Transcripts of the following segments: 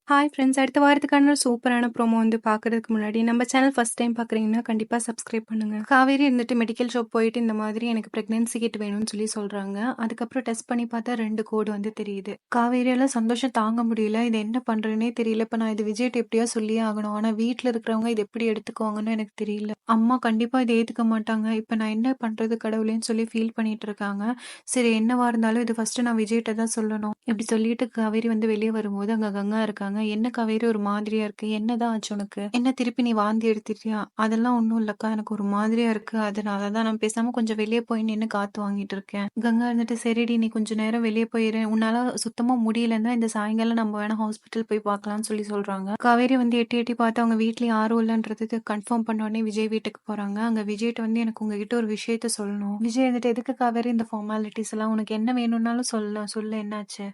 Hi friends. அடுத்த வாரத்துக்கான ஒரு சூப்பரான ப்ரோமோ வந்து பார்க்குறதுக்கு முன்னாடி, நம்ம சேனல் ஃபர்ஸ்ட் டைம் பார்க்குறீங்கன்னா, கண்டிப்பா சப்ஸ்கிரைப் பண்ணுங்க. காவேரி இருந்துட்டு மெடிக்கல் ஷாப் போயிட்டு, இந்த மாதிரி எனக்கு பிரெக்னன்சி கிட் வேணும்னு சொல்லி சொல்றாங்க. அதுக்கப்புறம் டெஸ்ட் பண்ணி பார்த்தா 2 கோடு வந்து தெரியுது. காவேரியால சந்தோஷம் தாங்க முடியல. இது என்ன பண்றதுன்னே தெரியல. இப்ப நான் இது விஜய்ட்ட எப்படியோ சொல்லியே ஆகணும். ஆனா வீட்ல இருக்கிறவங்க இது எப்படி எடுத்துக்குவாங்கன்னு எனக்கு தெரியல. அம்மா கண்டிப்பா இத ஏத்துக்க மாட்டாங்க. இப்ப நான் என்ன பண்றது கடவுளேன்னு சொல்லி ஃபீல் பண்ணிட்டு இருக்காங்க. சரி என்னவா இருந்தாலும் இது ஃபர்ஸ்ட் நான் விஜய்ட்ட தான் சொல்லணும். இப்படி சொல்லிட்டு காவேரி வந்து வெளிய வரும்போது, அங்க கங்கா இருக்காங்க. "என்ன காவேரி ஒரு மாதிரியா இருக்கு? என்னதான் ஆச்சு உனக்கு? என்ன திருப்பி நீ வாந்தி எடுத்துட்டியா?" "அதெல்லாம் ஒண்ணும் இல்லக்கா. எனக்கு ஒரு மாதிரியா இருக்கு. அதனால தான் நான் பேசாம கொஞ்சம் வெளிய போய் நின்னு காத்து வாங்கிட்டு இருக்கேன்." கங்கா இருந்துட்டு, "சரிடி நீ கொஞ்ச நேரம் வெளிய போயிரு. உன்னால சுத்தமா முடியலன்னா இந்த சாயங்காலம் நம்ம வேணா ஹாஸ்பிட்டல் போய் பார்க்கலாம்னு" சொல்லி சொல்றாங்க. காவேரி வந்து எட்டி எட்டி பார்த்து அவங்க வீட்ல யாரும் இல்லன்றதுக்கு கன்ஃபார்ம் பண்ண உடனே விஜய் வீட்டுக்கு போறாங்க. அங்க விஜய்ட்ட வந்து, "எனக்கு உங்ககிட்ட ஒரு விஷயத்த சொல்லணும்." விஜய் வந்துட்டு, "எதுக்கு காவேரி இந்த ஃபார்மாலிட்டீஸ் எல்லாம்? உனக்கு என்ன வேணும்னாலும் சொல்லு என்னாச்சு?"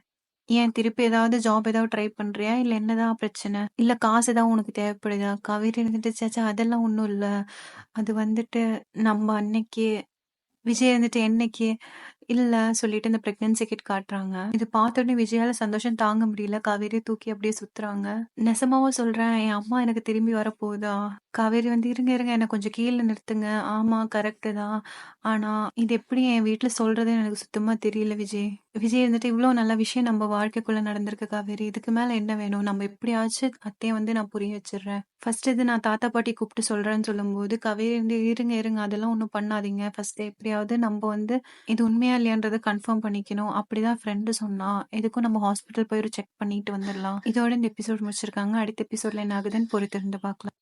ஏன் திருப்பி ஏதாவது ஜாப் ஏதாவது ட்ரை பண்றியா? இல்ல என்னதான் பிரச்சனை? இல்ல காசு ஏதாவது உனக்கு தேவைப்படுதா? காவேரி இருந்துட்டு, ச்சே ச்சே அதெல்லாம் ஒண்ணும் இல்ல. அது வந்துட்டு நம்ம அன்னைக்கு விஜய் வந்துட்டு என்னைக்கு இல்ல சொல்லிட்டு இந்த பிரெக்னன்சி கிட் காட்டுறாங்க. இது பார்த்தோனே விஜயால சந்தோஷம் தாங்க முடியல. காவேரிய தூக்கி அப்படியே சுத்துறாங்க. நெசமாவா சொல்றேன், என் அம்மா எனக்கு திரும்பி வரப்போகுதா? காவேரி வந்து, "இருங்க, இருங்க என்ன கொஞ்சம் கீழ நிறுத்துங்க. ஆமா கரெக்ட்டு தான். ஆனா இது எப்படி என் வீட்ல சொல்றதுன்னு எனக்கு சுத்தமா தெரியல விஜய்." விஜய் இருந்துட்டு, "இவ்ளோ நல்ல விஷயம் நம்ம வாழ்க்கைக்குள்ள நடந்திருக்கு காவேரி. இதுக்கு மேல என்ன வேணும்? நம்ம எப்படியாச்சும் அத்தைய வந்து நான் புரிய வச்சுர்றேன். ஃபர்ஸ்ட் இது நான் தாத்தா, பாட்டி கூப்பிட்டு சொல்றேன்னு" சொல்லும்போது, காவேரி வந்து, "இருங்க, இருங்க அதெல்லாம் ஒண்ணும் பண்ணாதீங்க. ஃபர்ஸ்ட் எப்படியாவது நம்ப வந்து இது உண்மையா இல்லையான்றத கன்ஃபார்ம் பண்ணிக்கணும். அப்படிதான் ஃப்ரெண்டு சொன்னா. எதுக்கும் நம்ம ஹாஸ்பிட்டல் போய் ஒரு செக் பண்ணிட்டு வந்துரலாம்." இதோட இந்த எபிசோட் முடிச்சிருக்காங்க. அடுத்த எபிசோட்ல என்ன ஆகுதுன்னு பொறுத்திருந்து பார்க்கலாம்.